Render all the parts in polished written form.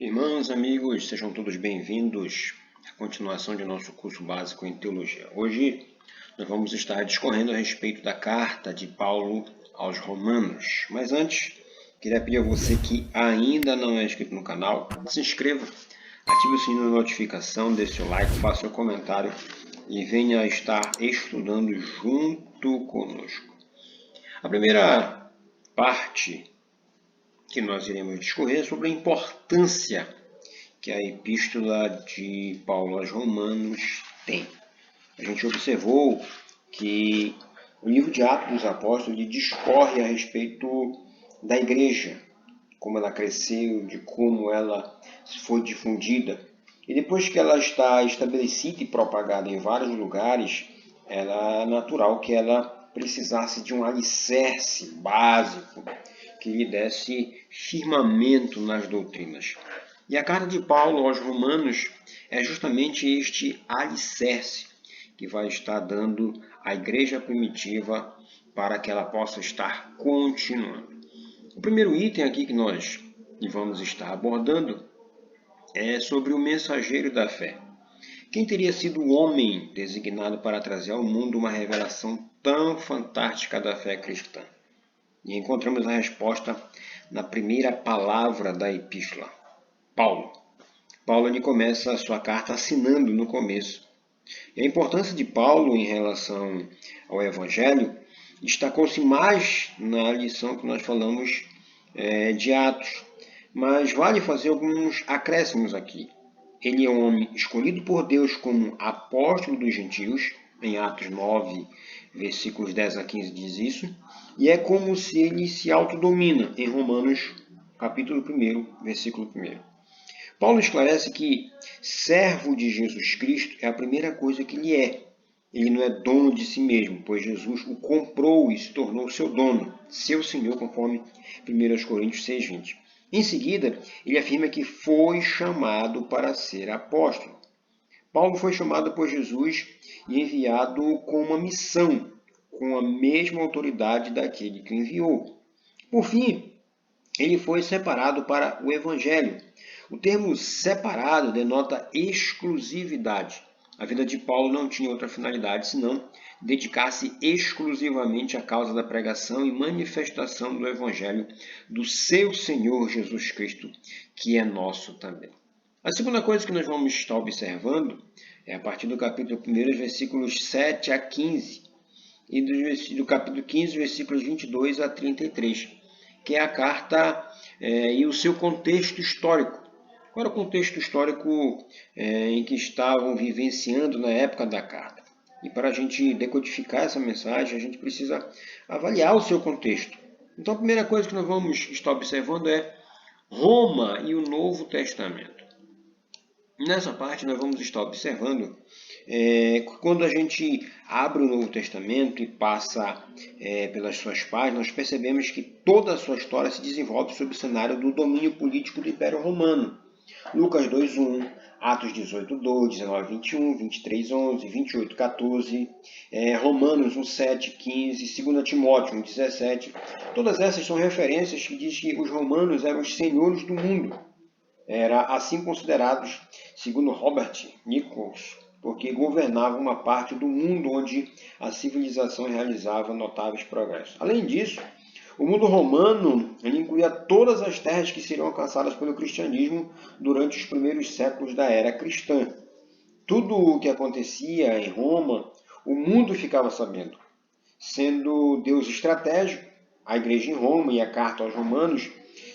Irmãos, amigos, sejam todos bem-vindos à continuação de nosso curso básico em Teologia. Hoje nós vamos estar discorrendo a respeito da carta de Paulo aos Romanos. Mas antes, queria pedir a você que ainda não é inscrito no canal, se inscreva, ative o sininho de notificação, dê seu like, faça seu comentário e venha estar estudando junto conosco. A primeira parte que nós iremos discorrer sobre a importância que a epístola de Paulo aos Romanos tem. A gente observou que o livro de Atos dos Apóstolos discorre a respeito da igreja, como ela cresceu, de como ela foi difundida. E depois que ela está estabelecida e propagada em vários lugares, é natural que ela precisasse de um alicerce básico que lhe desse firmamento nas doutrinas. E a carta de Paulo aos Romanos é justamente este alicerce que vai estar dando à igreja primitiva para que ela possa estar continuando. O primeiro item aqui que nós vamos estar abordando é sobre o mensageiro da fé. Quem teria sido o homem designado para trazer ao mundo uma revelação tão fantástica da fé cristã? E encontramos a resposta na primeira palavra da epístola, Paulo. Paulo ele começa a sua carta assinando no começo. E a importância de Paulo em relação ao Evangelho destacou-se mais na lição que nós falamos de Atos. Mas vale fazer alguns acréscimos aqui. Ele é um homem escolhido por Deus como apóstolo dos gentios, em Atos 9, versículos 10 a 15 diz isso, e é como se ele se autodomina em Romanos, capítulo 1, versículo 1. Paulo esclarece que servo de Jesus Cristo é a primeira coisa que ele é. Ele não é dono de si mesmo, pois Jesus o comprou e se tornou seu dono, seu Senhor, conforme 1 Coríntios 6,20. Em seguida, ele afirma que foi chamado para ser apóstolo. Paulo foi chamado por Jesus e enviado com uma missão, com a mesma autoridade daquele que o enviou. Por fim, ele foi separado para o Evangelho. O termo separado denota exclusividade. A vida de Paulo não tinha outra finalidade senão dedicar-se exclusivamente à causa da pregação e manifestação do Evangelho do seu Senhor Jesus Cristo, que é nosso também. A segunda coisa que nós vamos estar observando é a partir do capítulo 1, versículos 7 a 15, e do capítulo 15, versículos 22 a 33, que é a carta e o seu contexto histórico. Qual era o contexto histórico em que estavam vivenciando na época da carta? E para a gente decodificar essa mensagem, a gente precisa avaliar o seu contexto. Então, a primeira coisa que nós vamos estar observando é Roma e o Novo Testamento. Nessa parte, nós vamos estar observando quando a gente abre o Novo Testamento e passa pelas suas páginas, nós percebemos que toda a sua história se desenvolve sob o cenário do domínio político do Império Romano. Lucas 2:1, Atos 18:2, 19:21, 23:11, 28:14, Romanos 1:7, 15, 2 Timóteo 1:17. Todas essas são referências que dizem que os romanos eram os senhores do mundo. Era assim considerados, segundo Robert Nichols, porque governavam uma parte do mundo onde a civilização realizava notáveis progressos. Além disso, o mundo romano incluía todas as terras que seriam alcançadas pelo cristianismo durante os primeiros séculos da era cristã. Tudo o que acontecia em Roma, o mundo ficava sabendo. Sendo Deus estratégico, a igreja em Roma e a carta aos romanos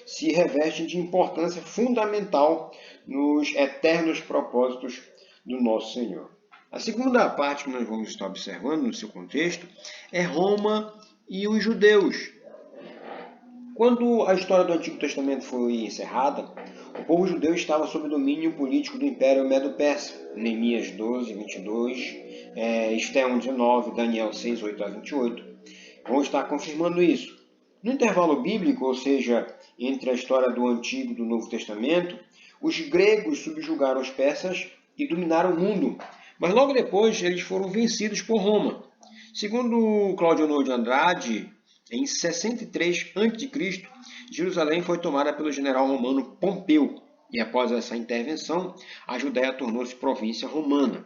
se revestem de importância fundamental nos eternos propósitos do nosso Senhor. A segunda parte que nós vamos estar observando no seu contexto é Roma e os judeus. Quando a história do Antigo Testamento foi encerrada, o povo judeu estava sob o domínio político do Império Medo-Persa. Neemias 12:22, Esté 1:19, Daniel 6:8 a 28. Vão estar confirmando isso. No intervalo bíblico, ou seja, entre a história do Antigo e do Novo Testamento, os gregos subjugaram os persas e dominaram o mundo. Mas logo depois eles foram vencidos por Roma. Segundo Cláudio Honor de Andrade, em 63 a.C., Jerusalém foi tomada pelo general romano Pompeu. E após essa intervenção, a Judéia tornou-se província romana.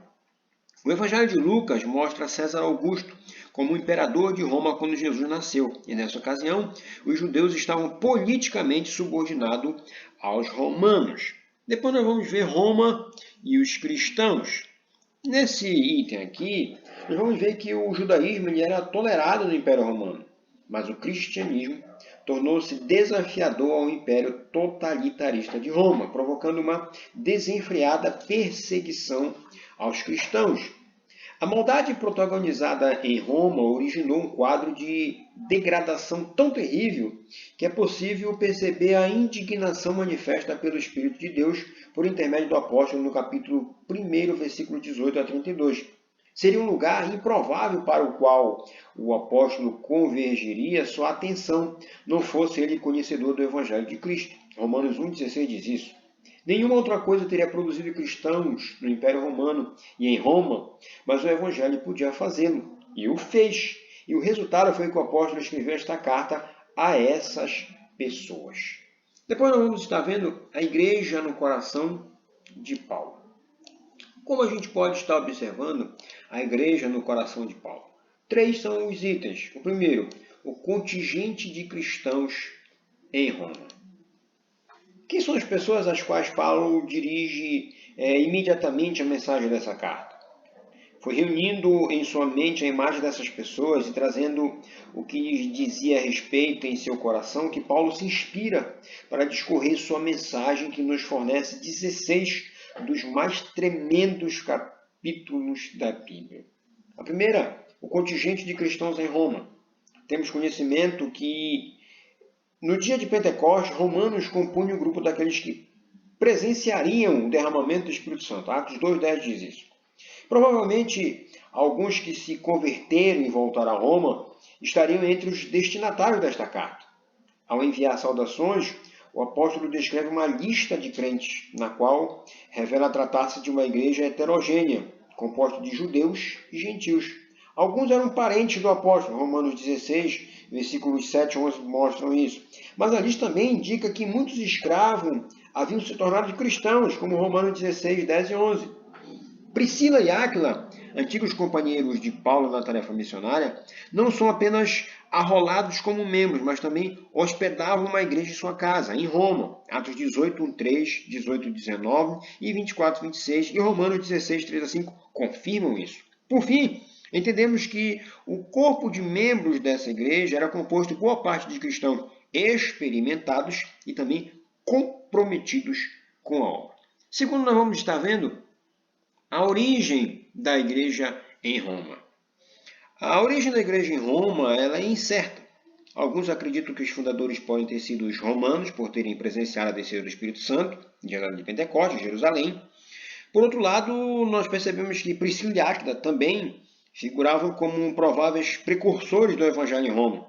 O Evangelho de Lucas mostra César Augusto como imperador de Roma quando Jesus nasceu, e nessa ocasião os judeus estavam politicamente subordinados aos romanos. Depois nós vamos ver Roma e os cristãos. Nesse item aqui, nós vamos ver que o judaísmo ele era tolerado no Império Romano, mas o cristianismo tornou-se desafiador ao Império totalitarista de Roma, provocando uma desenfreada perseguição aos cristãos. A maldade protagonizada em Roma originou um quadro de degradação tão terrível que é possível perceber a indignação manifesta pelo Espírito de Deus por intermédio do apóstolo no capítulo 1, versículo 18 a 32. Seria um lugar improvável para o qual o apóstolo convergiria sua atenção, não fosse ele conhecedor do Evangelho de Cristo. Romanos 1,16 diz isso. Nenhuma outra coisa teria produzido cristãos no Império Romano e em Roma, mas o Evangelho podia fazê-lo, e o fez. E o resultado foi que o apóstolo escreveu esta carta a essas pessoas. Depois nós vamos estar vendo a igreja no coração de Paulo. Como a gente pode estar observando a igreja no coração de Paulo? 3 são os itens. O primeiro, o contingente de cristãos em Roma. Quem são as pessoas às quais Paulo dirige imediatamente a mensagem dessa carta? Foi reunindo em sua mente a imagem dessas pessoas e trazendo o que lhes dizia a respeito em seu coração que Paulo se inspira para discorrer sua mensagem, que nos fornece 16 dos mais tremendos capítulos da Bíblia. A primeira, o contingente de cristãos em Roma. Temos conhecimento que no dia de Pentecostes, romanos compunham o grupo daqueles que presenciariam o derramamento do Espírito Santo. Atos 2,10 diz isso. Provavelmente, alguns que se converteram e voltaram a Roma estariam entre os destinatários desta carta. Ao enviar saudações, o apóstolo descreve uma lista de crentes, na qual revela tratar-se de uma igreja heterogênea, composta de judeus e gentios. Alguns eram parentes do apóstolo, Romanos 16, versículos 7 e 11 mostram isso. Mas a lista também indica que muitos escravos haviam se tornado cristãos, como Romanos 16, 10 e 11. Priscila e Áquila, antigos companheiros de Paulo na tarefa missionária, não são apenas arrolados como membros, mas também hospedavam uma igreja em sua casa, em Roma. Atos 18, 1, 3, 18, 19 e 24, 26 e Romanos 16, 3 a 5 confirmam isso. Por fim, entendemos que o corpo de membros dessa igreja era composto por boa parte de cristãos experimentados e também comprometidos com a obra. Segundo, nós vamos estar vendo a origem da igreja em Roma. A origem da igreja em Roma ela é incerta. Alguns acreditam que os fundadores podem ter sido os romanos, por terem presenciado a descida do Espírito Santo, de Pentecostes, em Jerusalém. Por outro lado, nós percebemos que Priscila e Áquila também figuravam como prováveis precursores do Evangelho em Roma.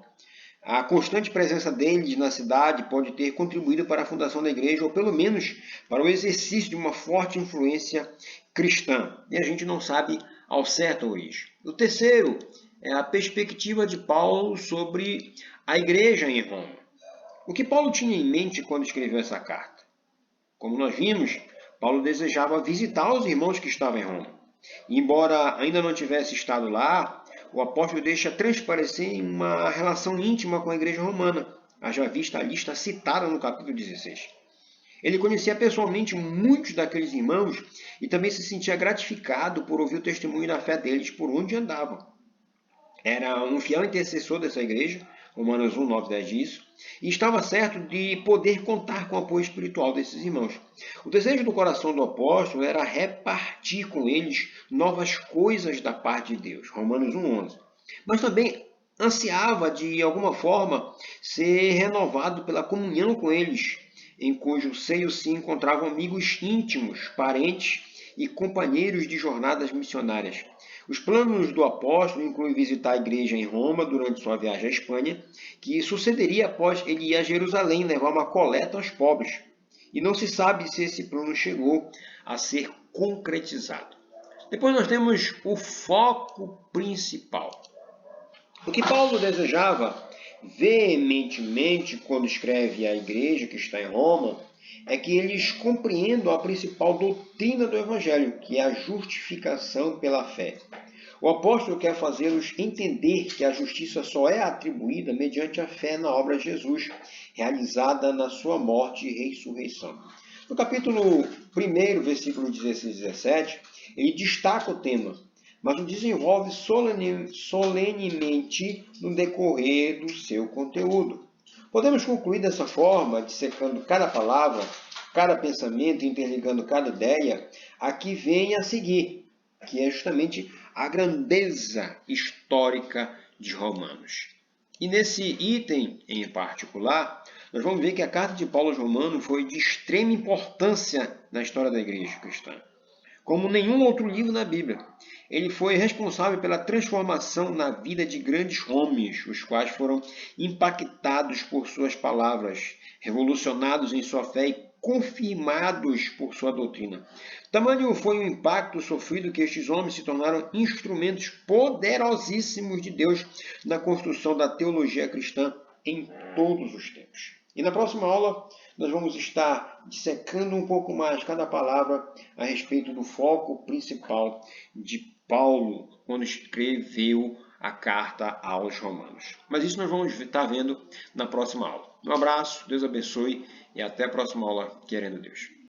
A constante presença deles na cidade pode ter contribuído para a fundação da igreja, ou pelo menos para o exercício de uma forte influência cristã. E a gente não sabe ao certo a origem. O terceiro é a perspectiva de Paulo sobre a igreja em Roma. O que Paulo tinha em mente quando escreveu essa carta? Como nós vimos, Paulo desejava visitar os irmãos que estavam em Roma. E, embora ainda não tivesse estado lá, o apóstolo deixa transparecer uma relação íntima com a igreja romana, haja vista a lista citada no capítulo 16. Ele conhecia pessoalmente muitos daqueles irmãos e também se sentia gratificado por ouvir o testemunho da fé deles por onde andavam. Era um fiel intercessor dessa igreja, Romanos 1, 9, 10 diz isso, e estava certo de poder contar com o apoio espiritual desses irmãos. O desejo do coração do apóstolo era repartir com eles novas coisas da parte de Deus, Romanos 1, 11. Mas também ansiava, de alguma forma, ser renovado pela comunhão com eles, em cujo seio se encontravam amigos íntimos, parentes e companheiros de jornadas missionárias. Os planos do apóstolo incluem visitar a igreja em Roma durante sua viagem à Espanha, que sucederia após ele ir a Jerusalém levar uma coleta aos pobres. E não se sabe se esse plano chegou a ser concretizado. Depois nós temos o foco principal. O que Paulo desejava veementemente quando escreve à igreja que está em Roma é que eles compreendam a principal doutrina do Evangelho, que é a justificação pela fé. O apóstolo quer fazê-los entender que a justiça só é atribuída mediante a fé na obra de Jesus, realizada na sua morte e ressurreição. No capítulo 1, versículo 16 e 17, ele destaca o tema, mas o desenvolve solenemente no decorrer do seu conteúdo. Podemos concluir dessa forma, dissecando cada palavra, cada pensamento, interligando cada ideia, a que vem a seguir, que é justamente a grandeza histórica de Romanos. E nesse item em particular, nós vamos ver que a carta de Paulo aos Romanos foi de extrema importância na história da igreja cristã. Como nenhum outro livro na Bíblia, ele foi responsável pela transformação na vida de grandes homens, os quais foram impactados por suas palavras, revolucionados em sua fé e confirmados por sua doutrina. Tamanho foi o impacto sofrido que estes homens se tornaram instrumentos poderosíssimos de Deus na construção da teologia cristã em todos os tempos. E na próxima aula nós vamos estar dissecando um pouco mais cada palavra a respeito do foco principal de Paulo quando escreveu a carta aos Romanos. Mas isso nós vamos estar vendo na próxima aula. Um abraço, Deus abençoe e até a próxima aula, querendo Deus.